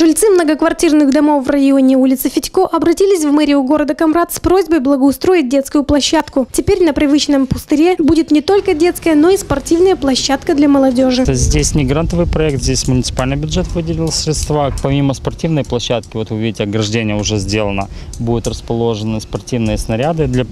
Жильцы многоквартирных домов в районе улицы Федько обратились в мэрию города Камрад с просьбой благоустроить детскую площадку. Теперь на привычном пустыре будет не только детская, но и спортивная площадка для молодежи. Здесь не грантовый проект, здесь муниципальный бюджет выделил средства. Помимо спортивной площадки, вот вы видите, ограждение уже сделано, будут расположены спортивные снаряды для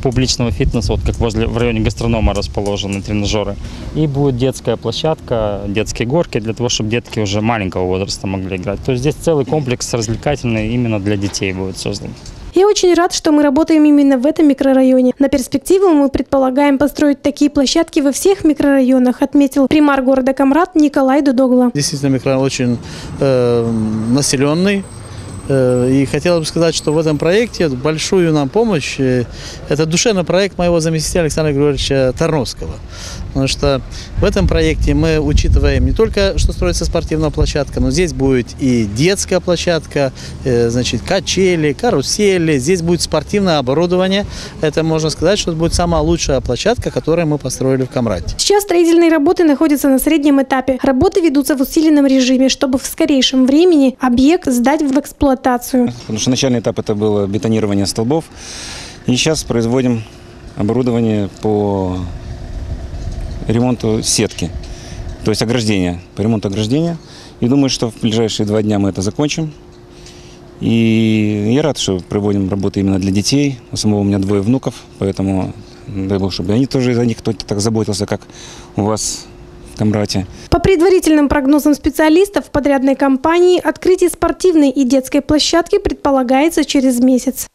публичного фитнеса, вот как в районе гастронома расположены тренажеры. И будет детская площадка, детские горки, для того, чтобы детки уже маленького возраста могли играть. То есть здесь целый комплекс развлекательный именно для детей будет создан. Я очень рад, что мы работаем именно в этом микрорайоне. На перспективу мы предполагаем построить такие площадки во всех микрорайонах, отметил примар города Камрад Николай Дудогло. Действительно, микрорайон очень населенный. И хотел бы сказать, что в этом проекте большую нам помощь, это душевный проект моего заместителя Александра Григорьевича Тарновского. Потому что в этом проекте мы учитываем не только, что строится спортивная площадка, но здесь будет и детская площадка, значит, качели, карусели, здесь будет спортивное оборудование. Это, можно сказать, что это будет самая лучшая площадка, которую мы построили в Камраде. Сейчас строительные работы находятся на среднем этапе. Работы ведутся в усиленном режиме, чтобы в скорейшем времени объект сдать в эксплуатацию. Потому что начальный этап это было бетонирование столбов. И сейчас производим оборудование по ремонту сетки, то есть ограждения, по ремонту ограждения. И думаю, что в ближайшие 2 дня мы это закончим. И я рад, что проводим работу именно для детей. У самого у меня 2 внуков, поэтому дай Бог, чтобы они тоже за них кто-то так заботился, как у вас в Камраде. По предварительным прогнозам специалистов подрядной компании, открытие спортивной и детской площадки предполагается через месяц.